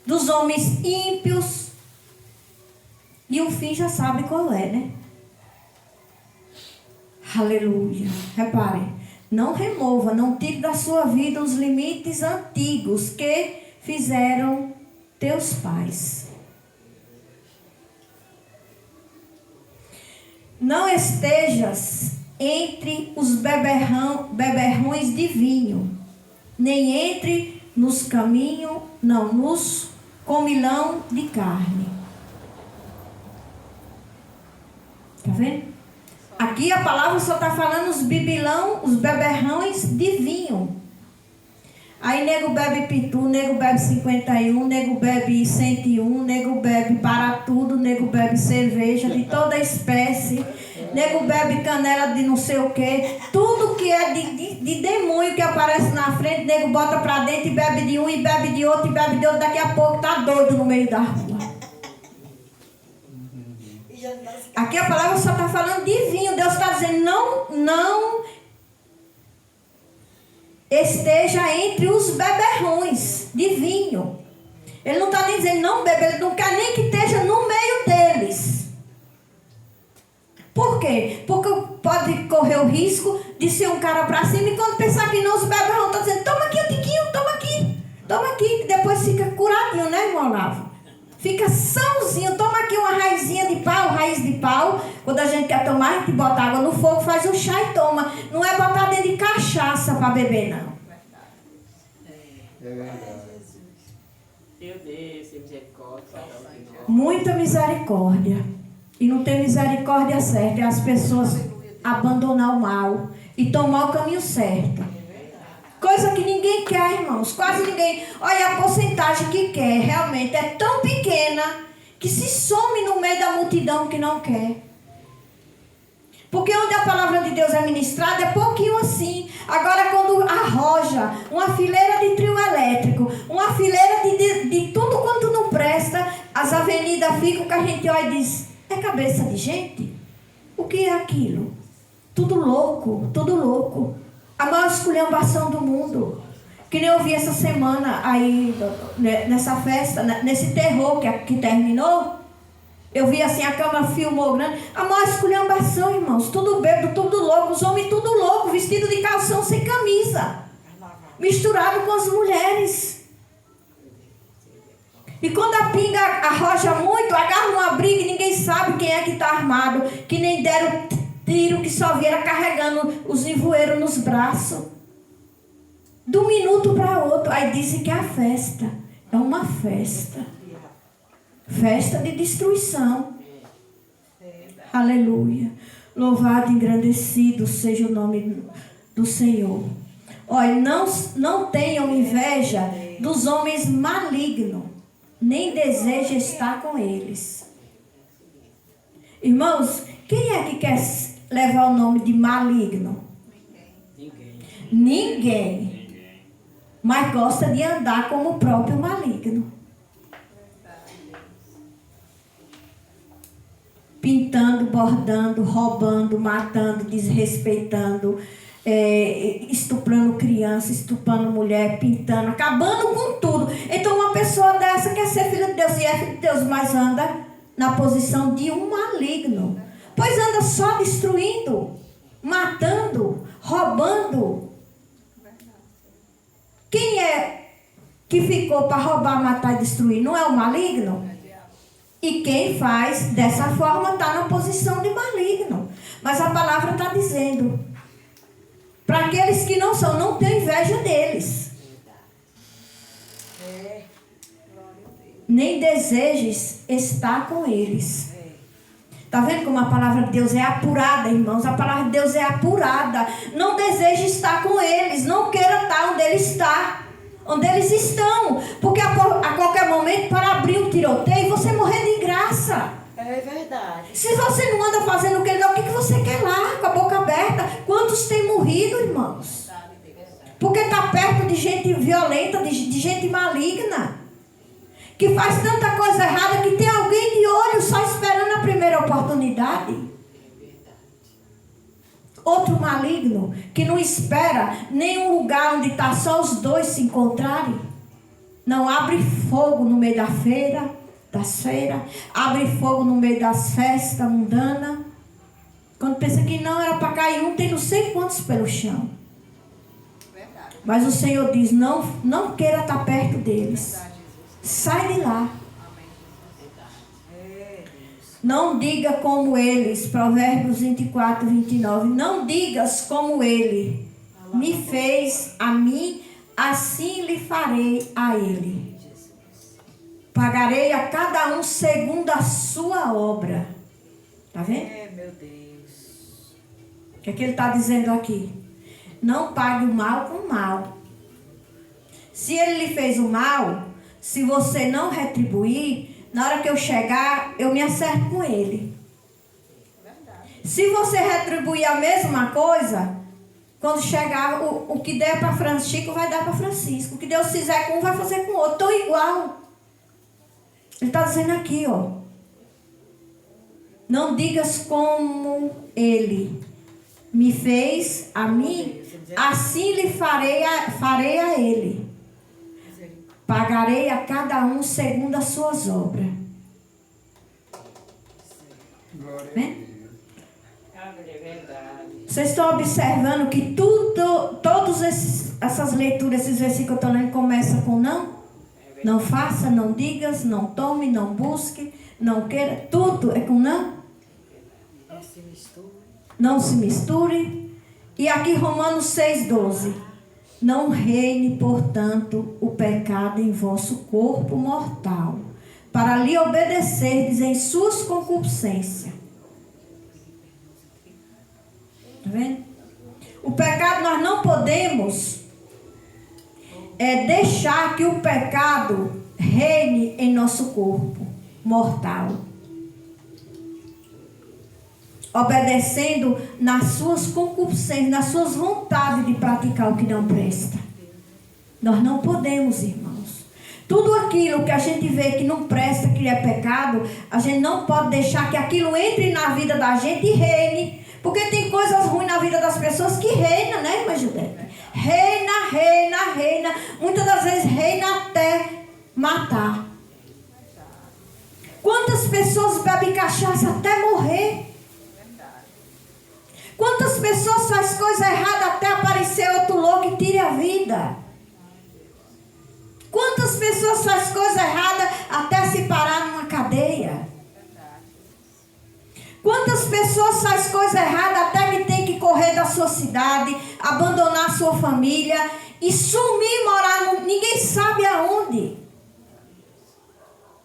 Speaker 2: dos homens ímpios. E o fim já sabe qual é, né? Aleluia. Repare, não remova, não tire da sua vida os limites antigos que fizeram teus pais. Não estejas entre os beberrões de vinho, nem entre nos caminhos, não, nos comilão de carne. Tá vendo? Aqui a palavra só está falando os bibilão, os beberrões de vinho. Aí nego bebe pitu, nego bebe 51, nego bebe 101, nego bebe para tudo, nego bebe cerveja de toda espécie, nego bebe canela de não sei o que, tudo que é de demônio que aparece na frente, nego bota pra dentro e bebe de um, e bebe de outro, e bebe de outro, daqui a pouco tá doido no meio da rua. Aqui a palavra só está falando de vinho. Deus está dizendo, não esteja entre os beberrões de vinho. Ele não está nem dizendo não bebe, ele não quer nem que esteja no meio deles. Por quê? Porque pode correr o risco de ser um cara para cima e quando pensar que não, os beberrões estão dizendo, toma aqui o tiquinho, toma aqui, depois fica curadinho, né, irmão Olavo? Fica sãozinho, toma aqui uma raizinha de pau, raiz de pau. Quando a gente quer tomar, a gente bota água no fogo, faz um chá e toma. Não é botar dentro de cachaça para beber, não.
Speaker 5: É verdade.
Speaker 6: Meu Deus, tem misericórdia.
Speaker 2: Muita misericórdia. E não tem misericórdia certa. É as pessoas abandonar o mal e tomar o caminho certo. Coisa que ninguém quer, irmãos. Quase ninguém. Olha, a porcentagem que quer realmente é tão pequena que se some no meio da multidão que não quer. Porque onde a palavra de Deus é ministrada é pouquinho assim. Agora quando arroja uma fileira de trio elétrico, uma fileira de tudo quanto não presta, as avenidas ficam que a gente olha e diz, é cabeça de gente? O que é aquilo? Tudo louco, tudo louco. A maior esculhambação do mundo. Que nem eu vi essa semana aí, nessa festa, nesse terror que terminou. Eu vi assim, a câmera filmou grande. A maior esculhambação, irmãos. Tudo bêbado, tudo louco. Os homens tudo louco, vestido de calção sem camisa. Misturado com as mulheres. E quando a pinga arroja muito, agarra uma briga e ninguém sabe quem é que está armado. Que nem deram tiro, que só vieram carregando os envoeiros nos braços. De um minuto para outro. Aí dizem que é a festa. É uma festa. Festa de destruição. Aleluia. Louvado e engrandecido seja o nome do Senhor. Olha, não tenham inveja dos homens malignos, nem deseja estar com eles. Irmãos, quem é que quer levar o nome de maligno? Ninguém. Mas gosta de andar como o próprio maligno. Pintando, bordando, roubando, matando, desrespeitando, estuprando criança, estuprando mulher, pintando, acabando com tudo. Então uma pessoa dessa quer ser filha de Deus e é filha de Deus, mas anda na posição de um maligno. Pois anda só destruindo, matando, roubando. Quem é que ficou para roubar, matar e destruir? Não é o maligno? E quem faz dessa forma está na posição de maligno. Mas a palavra está dizendo, para aqueles que não são, não tenham inveja deles. Nem desejes estar com eles. Está vendo como a palavra de Deus é apurada, irmãos? A palavra de Deus é apurada. Não deseje estar com eles. Não queira estar onde ele está. Onde eles estão. Porque a qualquer momento, para abrir um tiroteio, você morrer de graça.
Speaker 4: É verdade.
Speaker 2: Se você não anda fazendo o que ele dá, o que você quer lá, com a boca aberta? Quantos têm morrido, irmãos? Porque está perto de gente violenta, de gente maligna, que faz tanta coisa errada, que tem alguém de olho só esperando a primeira oportunidade. Outro maligno que não espera nenhum lugar onde está só os dois se encontrarem. Não abre fogo no meio das feiras, abre fogo no meio das festas mundanas. Quando pensa que não era para cair um, tem não sei quantos pelo chão. Mas o Senhor diz, não queira estar perto deles. Sai de lá. Não diga como eles, Provérbios 24, 29. Não digas como ele me fez a mim, assim lhe farei a ele. Pagarei a cada um segundo a sua obra. Está vendo?
Speaker 4: Meu Deus.
Speaker 2: O que é que ele está dizendo aqui? Não pague o mal com o mal. Se ele lhe fez o mal, se você não retribuir, na hora que eu chegar, eu me acerto com ele. Se você retribuir a mesma coisa, quando chegar, o que der para Francisco vai dar para Francisco. O que Deus fizer com um, vai fazer com o outro. Estou igual. Ele está dizendo aqui, ó. Não digas como ele me fez a mim, assim lhe farei a ele. Pagarei a cada um segundo as suas obras.
Speaker 5: Glória
Speaker 6: É verdade.
Speaker 2: Vocês estão observando que todas essas leituras, esses versículos que eu estou lendo, começam com não? Não faça, não digas, não tome, não busque, não queira. Tudo é com não? Não se misture. E aqui Romanos 6,12. Não reine, portanto, o pecado em vosso corpo mortal, para lhe obedecerdes em suas concupiscências. Está vendo? O pecado, nós não podemos deixar que o pecado reine em nosso corpo mortal, obedecendo nas suas concupiscências, nas suas vontades de praticar o que não presta. Nós não podemos, irmãos. Tudo aquilo que a gente vê que não presta, que é pecado, a gente não pode deixar que aquilo entre na vida da gente e reine. Porque tem coisas ruins na vida das pessoas que reinam, né, irmã Judete? Reina. Muitas das vezes reina até matar. Quantas pessoas bebem cachaça até morrer? Quantas pessoas fazem coisa errada até aparecer outro louco e tire a vida? Quantas pessoas fazem coisa errada até se parar numa cadeia? Quantas pessoas fazem coisa errada até que tem que correr da sua cidade, abandonar sua família e sumir, morar ninguém sabe aonde?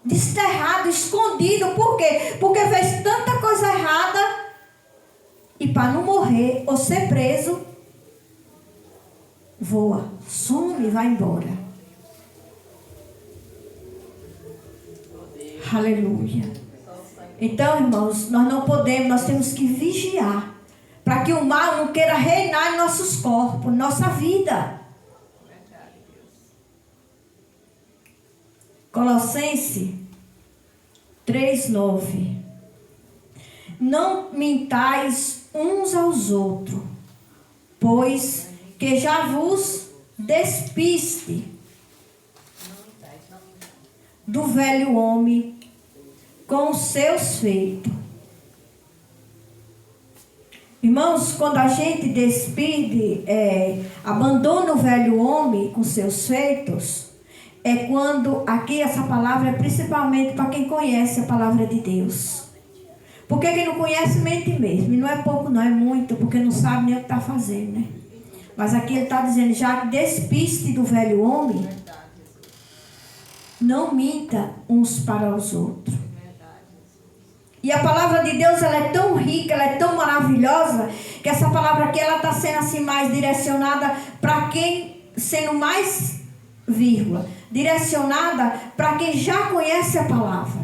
Speaker 2: Desterrado, escondido. Por quê? Porque fez tanta coisa errada. E para não morrer ou ser preso, voa, some e vai embora. Aleluia. Então, irmãos, nós não podemos, nós temos que vigiar para que o mal não queira reinar em nossos corpos, em nossa vida. Colossenses 3:9. Não mintais uns aos outros, pois que já vos despiste do velho homem com os seus feitos, Irmãos, quando a gente despide, abandona o velho homem com seus feitos, é quando, aqui essa palavra é principalmente para quem conhece a palavra de Deus. Porque quem não conhece mente mesmo, e não é pouco não, é muito, porque não sabe nem o que está fazendo, né? Mas aqui ele está dizendo, já que despiste do velho homem, não minta uns para os outros. E a palavra de Deus, ela é tão rica, ela é tão maravilhosa, que essa palavra aqui, ela está sendo assim mais direcionada para quem, sendo mais, vírgula, direcionada para quem já conhece a palavra.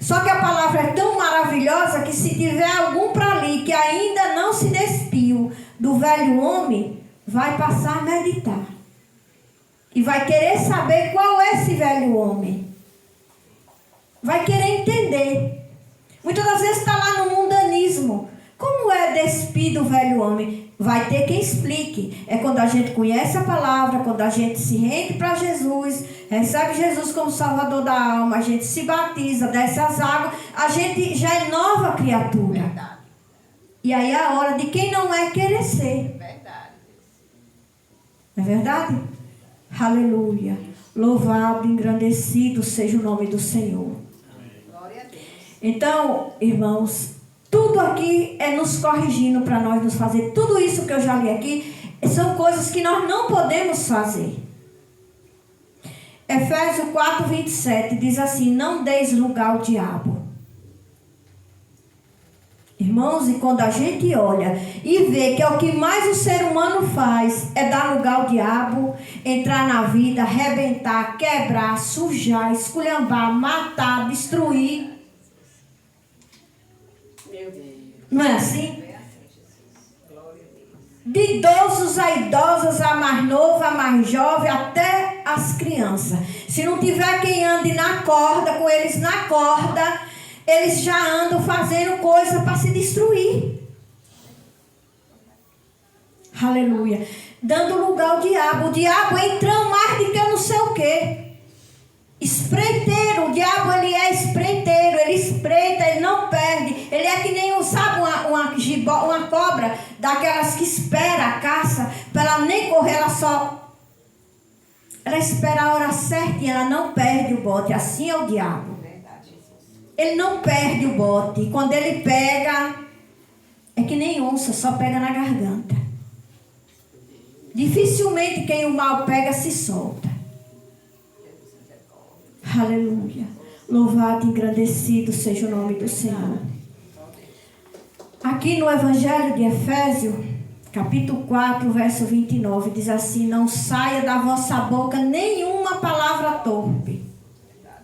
Speaker 2: Só que a palavra é tão maravilhosa que se tiver algum para ali que ainda não se despiu do velho homem, vai passar a meditar. E vai querer saber qual é esse velho homem. Vai querer entender. Muitas das vezes está lá no mundanismo. Como é despir do velho homem? Vai ter quem explique. É quando a gente conhece a palavra, quando a gente se rende para Jesus, recebe Jesus como Salvador da alma, a gente se batiza, desce as águas, a gente já é nova criatura.
Speaker 1: Verdade.
Speaker 2: E aí é a hora de quem não é querer ser.
Speaker 1: Verdade.
Speaker 2: Não é verdade? Aleluia. Louvado, engrandecido seja o nome do Senhor.
Speaker 1: Glória a Deus.
Speaker 2: Então, irmãos, tudo aqui é nos corrigindo para nós nos fazer. Tudo isso que eu já li aqui são coisas que nós não podemos fazer. Efésios 4:27 diz assim: não deis lugar ao diabo. Irmãos, e quando a gente olha e vê que é o que mais o ser humano faz, é dar lugar ao diabo, entrar na vida, arrebentar, quebrar, sujar, esculhambar, matar, destruir.
Speaker 6: Meu Deus.
Speaker 2: Não é assim?
Speaker 1: É assim, Jesus. Glória a Deus.
Speaker 2: De idosos a idosas, a mais novo, a mais jovem, até as crianças. Se não tiver quem ande na corda, com eles na corda, eles já andam fazendo coisa para se destruir. Aleluia. Dando lugar ao diabo. O diabo entrando mais do que eu não sei o quê. Espreiteiro. O diabo, ele é espreiteiro. Ele espreita, ele não perde. Ele é que nem, sabe, uma cobra, daquelas que espera a caça, para ela nem correr, ela espera a hora certa e ela não perde o bote. Assim é o diabo. Ele não perde o bote. E quando ele pega, é que nem onça, só pega na garganta. Dificilmente quem o mal pega se solta. Aleluia. Louvado e engrandecido seja o nome do Senhor. Aqui no Evangelho de Efésios, capítulo 4, verso 29, diz assim: não saia da vossa boca nenhuma palavra torpe,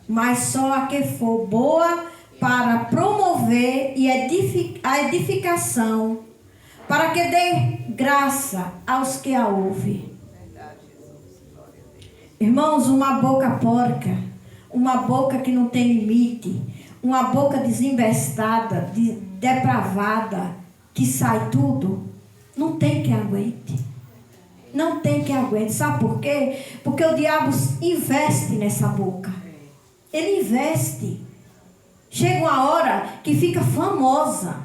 Speaker 2: mas só a que for boa para promover a edificação, para que dê graça aos que a ouvem. Irmãos, uma boca porca, uma boca que não tem limite, uma boca desembestada, depravada, que sai tudo, não tem quem aguente. Não tem quem aguente. Sabe por quê? Porque o diabo investe nessa boca. Ele investe. Chega uma hora que fica famosa.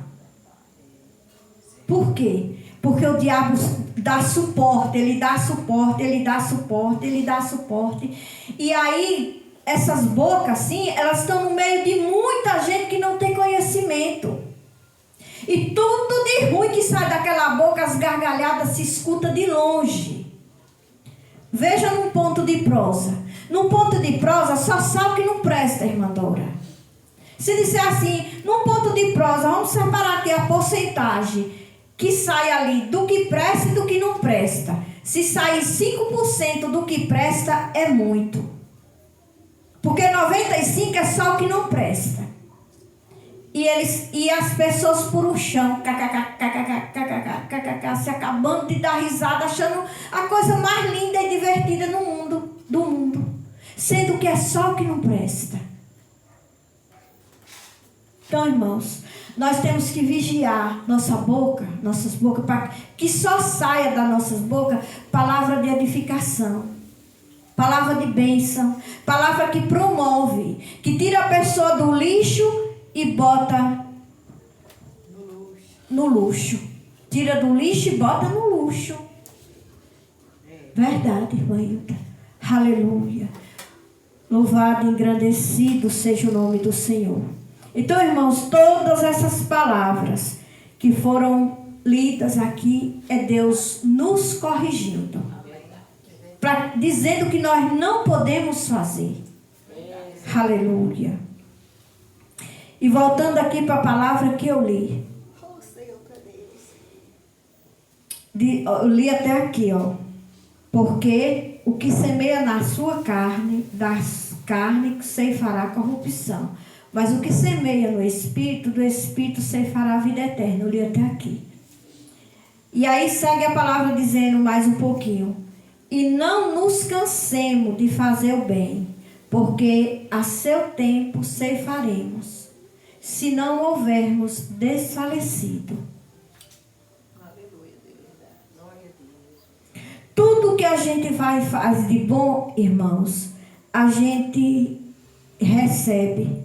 Speaker 2: Por quê? Porque o diabo dá suporte, ele dá suporte, ele dá suporte, ele dá suporte. E aí, essas bocas assim, elas estão no meio de muita gente que não tem conhecimento. E tudo de ruim que sai daquela boca, as gargalhadas se escuta de longe. Veja num ponto de prosa. Num ponto de prosa, só sai o que não presta, irmã Dora. Se disser assim, num ponto de prosa, vamos separar aqui a porcentagem que sai ali do que presta e do que não presta. Se sair 5% do que presta, é muito. Porque 95% é só o que não presta. E as pessoas por o chão, se acabando de dar risada, achando a coisa mais linda e divertida do mundo. Sendo que é só o que não presta. Então, irmãos, nós temos que vigiar nossas bocas, para que só saia das nossas bocas palavra de edificação, palavra de bênção, palavra que promove, que tira a pessoa do lixo e bota no luxo. Tira do lixo e bota no luxo. Verdade, irmã Hilda. Aleluia. Louvado e engrandecido seja o nome do Senhor. Então, irmãos, todas essas palavras que foram lidas aqui é Deus nos corrigindo. Dizendo que nós não podemos fazer. Aleluia. E voltando aqui para a palavra que eu li. Eu li até aqui, ó. Porque o que semeia na sua carne, das carnes ceifará corrupção. Mas o que semeia no Espírito, do Espírito ceifará a vida eterna. Eu li até aqui. E aí segue a palavra dizendo mais um pouquinho. E não nos cansemos de fazer o bem, porque a seu tempo ceifaremos, se não houvermos desfalecido. Tudo que a gente vai fazer de bom, irmãos, a gente recebe.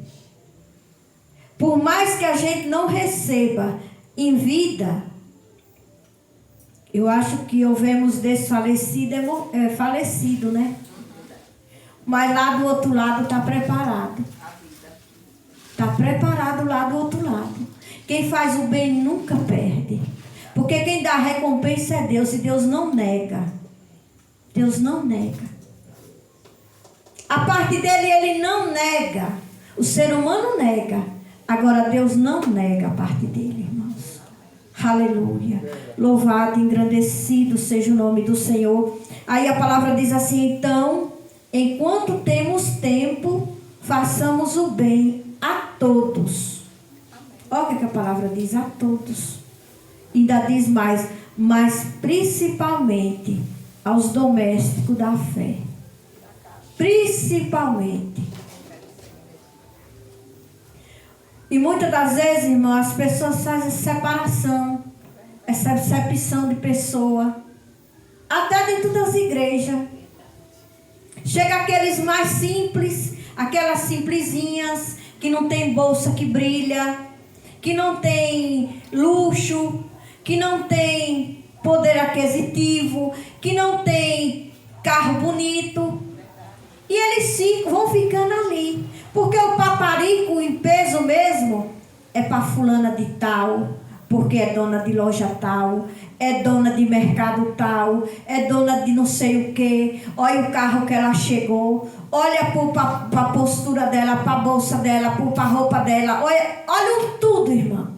Speaker 2: Por mais que a gente não receba em vida, eu acho que houvemos desfalecido, falecido, né? Mas lá do outro lado está preparado. Está preparado lá do outro lado. Quem faz o bem nunca perde. Porque quem dá a recompensa é Deus. E Deus não nega. Deus não nega. A parte dele, ele não nega. O ser humano nega. Agora Deus não nega a parte dele, irmãos. Aleluia. Louvado e engrandecido seja o nome do Senhor. Aí a palavra diz assim: então, enquanto temos tempo, façamos o bem a todos. Olha o que a palavra diz: a todos. Ainda diz mais: mas principalmente aos domésticos da fé. Principalmente. E muitas das vezes, irmão, as pessoas fazem separação, essa acepção de pessoa, até dentro das igrejas. Chega aqueles mais simples, aquelas simplesinhas, que não tem bolsa que brilha, que não tem luxo, que não tem poder aquisitivo, que não tem carro bonito. E eles vão ficando ali. Porque o paparico em peso mesmo é para fulana de tal, porque é dona de loja tal, é dona de mercado tal, é dona de não sei o que. Olha o carro que ela chegou, olha para a postura dela, para a bolsa dela, para a roupa dela. Olham tudo, irmã.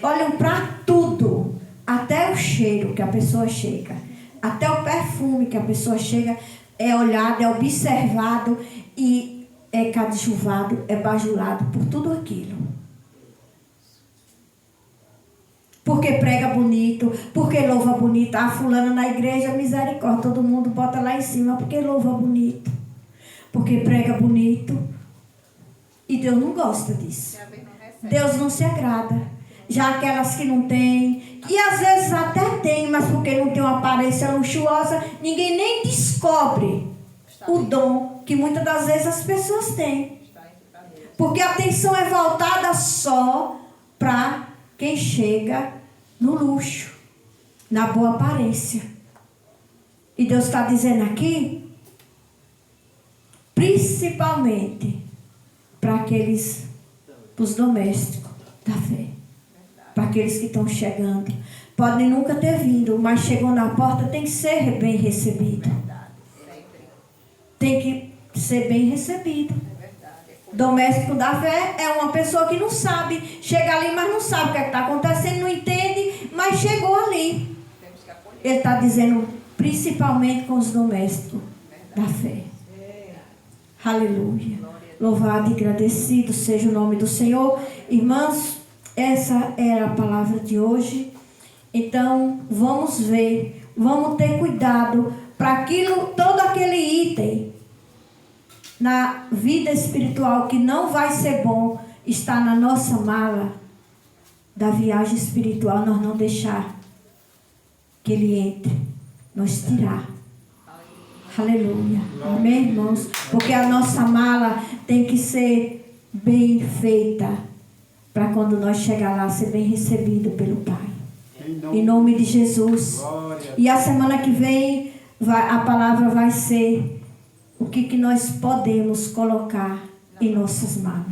Speaker 2: Olham para tudo, até o cheiro que a pessoa chega, até o perfume que a pessoa chega. É olhado, é observado e é coadjuvado, é bajulado por tudo aquilo. Porque prega bonito, porque louva bonito. A fulana na igreja, misericórdia, todo mundo bota lá em cima porque louva bonito. Porque prega bonito. E Deus não gosta disso. Deus não se agrada. Já aquelas que não têm, e às vezes até tem, mas porque não tem uma aparência luxuosa, ninguém nem descobre o dom que muitas das vezes as pessoas têm. Porque a atenção é voltada só para quem chega no luxo, na boa aparência. E Deus está dizendo aqui, principalmente para aqueles, os domésticos da fé. Para aqueles que estão chegando. Podem nunca ter vindo, mas chegou na porta, tem que ser bem recebido. Tem que ser bem recebido. Doméstico da fé é uma pessoa que não sabe. Chega ali, mas não sabe o que está acontecendo, não entende, mas chegou ali. Ele está dizendo, principalmente com os domésticos da fé. Aleluia. Louvado e agradecido seja o nome do Senhor. Irmãos, essa era a palavra de hoje. Então, vamos ver, vamos ter cuidado para aquilo, todo aquele item na vida espiritual que não vai ser bom, está na nossa mala da viagem espiritual, nós não deixar que ele entre, nós tirar. Aleluia. Amém, irmãos? Porque a nossa mala tem que ser bem feita. para quando nós chegar lá ser bem recebido pelo Pai. Em nome de Jesus.
Speaker 5: Glória.
Speaker 2: E a semana que vem a palavra vai ser o que nós podemos colocar em nossas malas.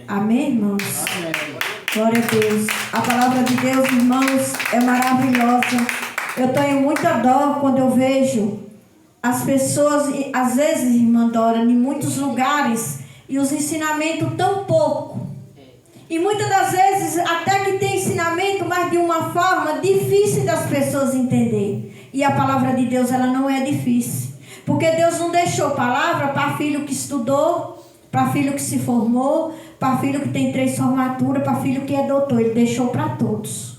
Speaker 2: Amém, irmãos?
Speaker 5: Amém.
Speaker 2: Glória a Deus. A palavra de Deus, irmãos, é maravilhosa. Eu tenho muita dó quando eu vejo as pessoas, às vezes, irmã Dora, em muitos lugares, e os ensinamentos tão pouco. E muitas das vezes, até que tem ensinamento, mas de uma forma difícil das pessoas entender. E a palavra de Deus, ela não é difícil. Porque Deus não deixou palavra para filho que estudou, para filho que se formou, para filho que tem 3 formaturas, para filho que é doutor. Ele deixou para todos.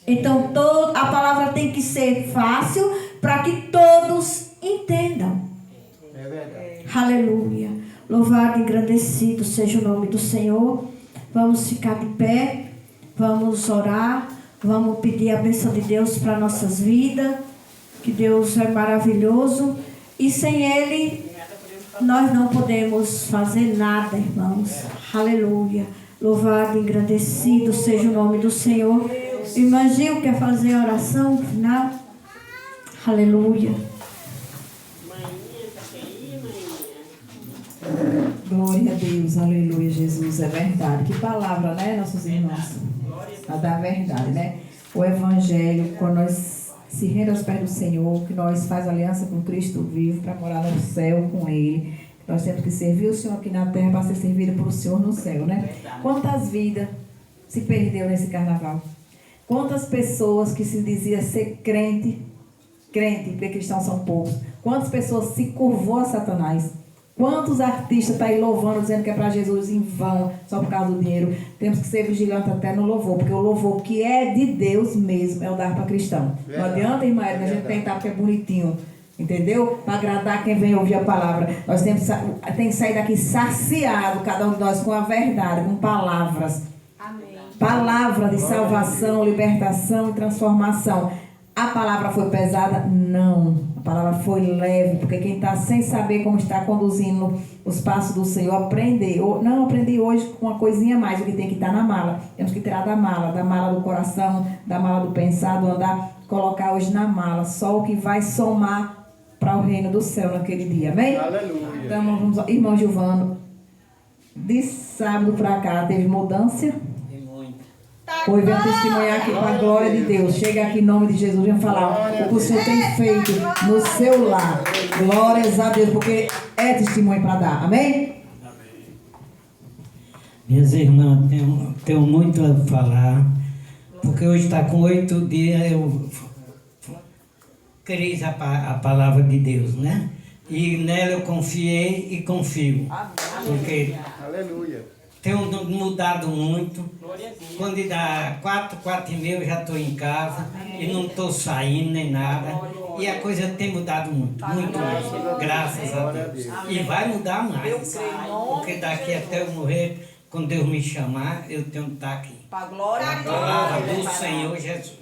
Speaker 2: Então, a palavra tem que ser fácil para que todos entendam.
Speaker 5: É verdade.
Speaker 2: Aleluia. Louvado e engrandecido seja o nome do Senhor. Vamos ficar de pé, vamos orar, vamos pedir a bênção de Deus para nossas vidas, que Deus é maravilhoso e sem Ele nós não podemos fazer nada, irmãos. Aleluia. Louvado e engrandecido seja o nome do Senhor. Irmã Gil, quer fazer a oração final? Aleluia.
Speaker 7: Glória a Deus, aleluia, Jesus, é verdade. Que palavra, né, nossos irmãos? A da verdade, né? O Evangelho, quando nós se rende aos pés do Senhor, que nós faz aliança com Cristo vivo para morar no céu com Ele. Nós temos que servir o Senhor aqui na terra para ser servido por o Senhor no céu, né? Quantas vidas se perdeu nesse carnaval? Quantas pessoas que se dizia ser crente, porque cristãos são poucos. Quantas pessoas se curvou a Satanás? Quantos artistas estão aí louvando, dizendo que é para Jesus em vão, só por causa do dinheiro? Temos que ser vigilantes até no louvor, porque o louvor que é de Deus mesmo é o dar para cristão. Não adianta, irmã, a gente tentar porque é bonitinho, entendeu? Para agradar quem vem ouvir a palavra. Nós temos que sair daqui saciado, cada um de nós, com a verdade, com palavras.
Speaker 1: Amém.
Speaker 7: Palavra de salvação, libertação e transformação. A palavra foi pesada? Não. A palavra foi leve, porque quem está sem saber como está conduzindo os passos do Senhor, aprendeu. Não, aprendi hoje com uma coisinha a mais, o que tem que estar na mala. Temos que tirar da mala do coração, da mala do pensar, do andar, colocar hoje na mala. Só o que vai somar para o reino do céu naquele dia. Amém?
Speaker 5: Aleluia.
Speaker 7: Então, vamos, irmão Gilvano, de sábado para cá teve mudança. Foi, venho testemunhar aqui para a glória de Deus. Chega aqui em nome de Jesus, venho falar o que o Senhor tem feito no seu lar. Glórias a Deus, porque é testemunho para dar. Amém?
Speaker 6: Minhas irmãs, tenho muito a falar, porque hoje está com 8 dias, eu criei a palavra de Deus, né? E nela eu confiei e confio. Porque
Speaker 5: Aleluia.
Speaker 6: tenho mudado muito. Quando dá 4h30 eu já estou em casa e não estou saindo nem nada. E a coisa tem mudado muito, muito mesmo. Graças a Deus. E vai mudar mais. Porque daqui até eu morrer, quando Deus me chamar, eu tenho que estar aqui.
Speaker 4: Para a glória
Speaker 6: A palavra do Senhor Jesus.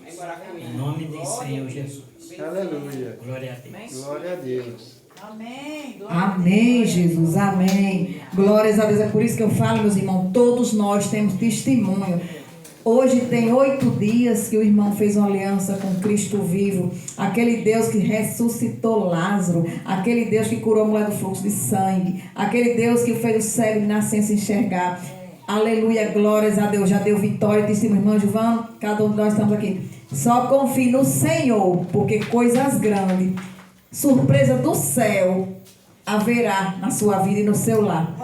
Speaker 6: Em nome do Senhor Jesus.
Speaker 5: Aleluia.
Speaker 6: Glória a Deus.
Speaker 5: Glória a Deus.
Speaker 7: Amém, Jesus, amém. Glórias a Deus. É por isso que eu falo, meus irmãos, todos nós temos testemunho. Hoje tem 8 dias que o irmão fez uma aliança com Cristo vivo. Aquele Deus que ressuscitou Lázaro. Aquele Deus que curou a mulher do fluxo de sangue. Aquele Deus que fez o cego de nascença enxergar. Aleluia, glórias a Deus. Já deu vitória, testemunho, irmão Gilvão. Cada um de nós estamos aqui. Só confie no Senhor, porque coisas grandes, surpresa do céu, haverá na sua vida e no seu lar.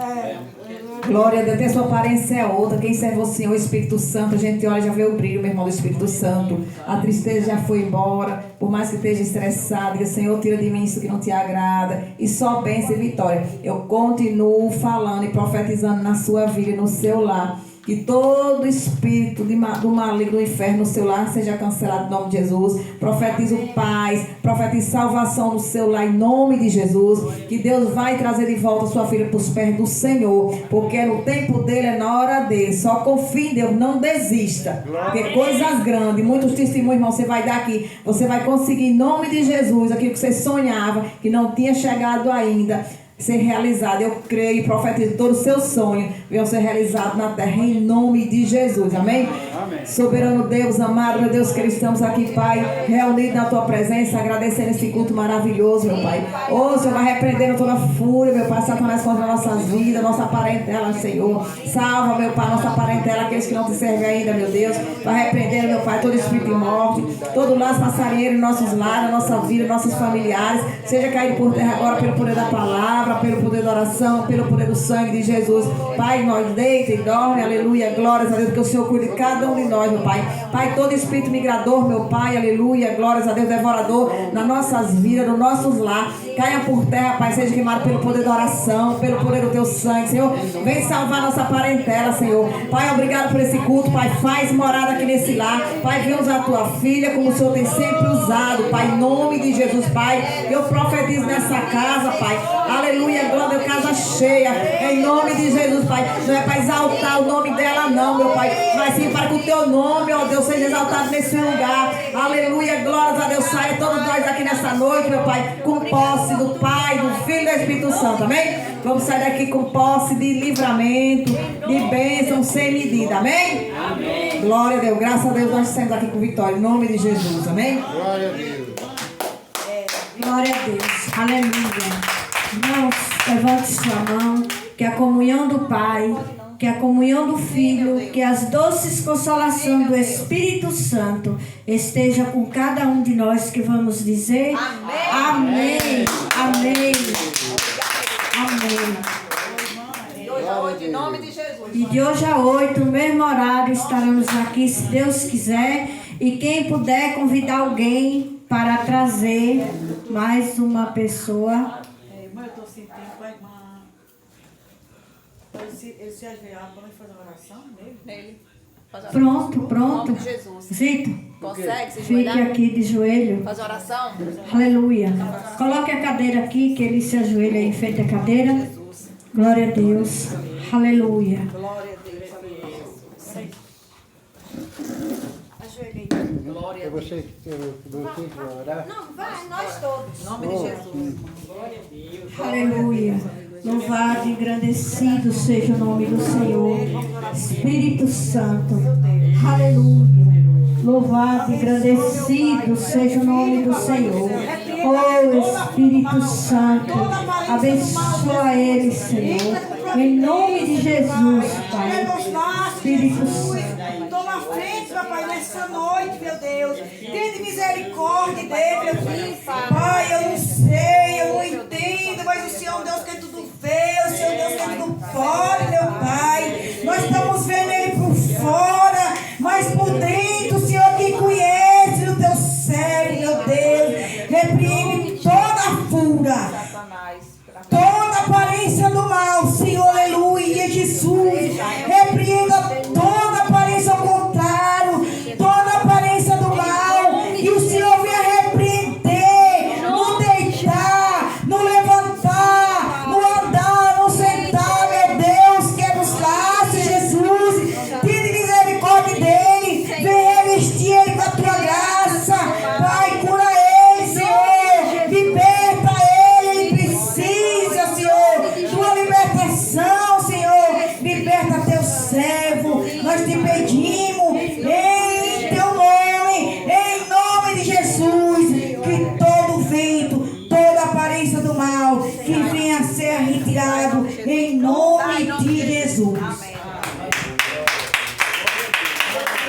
Speaker 7: Glória a Deus, até a sua aparência é outra. Quem serve o Senhor, o Espírito Santo, a gente olha, já vê o brilho, meu irmão, do Espírito Santo. A tristeza já foi embora, por mais que esteja estressado, diga, Senhor, tira de mim isso que não te agrada. E só bênção e vitória. Eu continuo falando e profetizando na sua vida e no seu lar. Que todo espírito do maligno do inferno no seu lar seja cancelado em nome de Jesus. Profetizo paz, profetizo salvação no seu lar em nome de Jesus. Que Deus vai trazer de volta sua filha para os pés do Senhor. Porque é no tempo dele, é na hora dele. Só confie em Deus, não desista. Porque coisas grandes, muitos testemunhos, irmão, você vai dar aqui. Você vai conseguir em nome de Jesus aquilo que você sonhava, que não tinha chegado ainda. ser realizado. Eu creio e profetizo que todo o seu sonho venham ser realizado na terra, em nome de Jesus. Amém?
Speaker 5: Amém.
Speaker 7: Soberano Deus, amado, meu Deus, que estamos aqui, Pai, reunidos na Tua presença, agradecendo esse culto maravilhoso, meu Pai. Ô, Senhor, vai repreendendo toda fúria, meu Pai, Satanás contra nossas vidas, nossa parentela, Senhor. Salva, meu Pai, nossa parentela, aqueles que não te servem ainda, meu Deus. Vai repreendendo, meu Pai, todo espírito de morte, todo laço passarinheiro em nossos lares, nossa vida, nossos familiares, seja caído por terra agora pelo poder da palavra, pelo poder da oração, pelo poder do sangue de Jesus. Pai, nós deita e dorme, aleluia, glórias a Deus, que o Senhor cuide de cada um de nós, meu Pai. Pai, todo espírito migrador, meu Pai, aleluia, glórias a Deus, devorador, nas nossas vidas, nos nossos lares, caia por terra, Pai, seja queimado pelo poder da oração, pelo poder do Teu sangue, Senhor. Vem salvar nossa parentela, Senhor. Pai, obrigado por esse culto, Pai, faz morada aqui nesse lar. Pai, vem usar a Tua filha como o Senhor tem sempre usado, Pai, em nome de Jesus, Pai. Eu profetizo nessa casa, Pai, aleluia, glória, casa cheia, em nome de Jesus, Pai. Não é para exaltar o nome dela, não, meu Pai, mas sim para que o Teu nome, ó Deus, seja exaltado nesse lugar. Aleluia, glórias a Deus. Saia todos nós aqui nessa noite, meu Pai, com posse do Pai, do Filho e do Espírito Santo, amém? Vamos sair daqui com posse de livramento, de bênção sem medida, amém? Amém. Glória a Deus, graças a Deus nós estamos aqui com vitória, em nome de Jesus, amém?
Speaker 5: Glória a Deus.
Speaker 2: Glória a Deus. Aleluia. Irmãos, levante sua mão. Que a comunhão do Pai, que a comunhão do Filho, que as doces consolações do Espírito Santo esteja com cada um de nós, que vamos dizer amém. Amém. Amém.
Speaker 1: De hoje a hoje, em nome de Jesus.
Speaker 2: E de hoje a 8, no mesmo horário, estaremos aqui, se Deus quiser. E quem puder convidar alguém para trazer mais uma pessoa.
Speaker 8: Irmã, eu estou sentindo com a irmã. Ele se ajoelhar para nós fazer uma oração nele?
Speaker 1: Nele. Faz
Speaker 2: Pronto,
Speaker 1: Em
Speaker 2: pronto.
Speaker 1: nome de Jesus.
Speaker 2: Zito,
Speaker 1: Consegue se
Speaker 2: fique
Speaker 1: ajoelhar?
Speaker 2: aqui de joelho.
Speaker 1: Faz oração?
Speaker 2: Aleluia. Coloque a cadeira aqui, que ele se ajoelha em frente à cadeira. Glória a Deus. Aleluia.
Speaker 1: Glória a Deus. Ajoelhei. Glória
Speaker 5: É
Speaker 1: a Deus.
Speaker 5: você que vai orar?
Speaker 2: Não, vai, nós todos.
Speaker 1: Em nome de Jesus.
Speaker 2: Aleluia. Louvado e engrandecido seja o nome do Senhor. Espírito Santo. Aleluia. Louvado e engrandecido seja o nome do Senhor. Oh Espírito Santo. Abençoa ele, Senhor. Em nome de Jesus, Pai. Espírito Santo.
Speaker 8: Toma frente, papai, nessa noite, meu Deus. Tenha misericórdia dele, meu filho.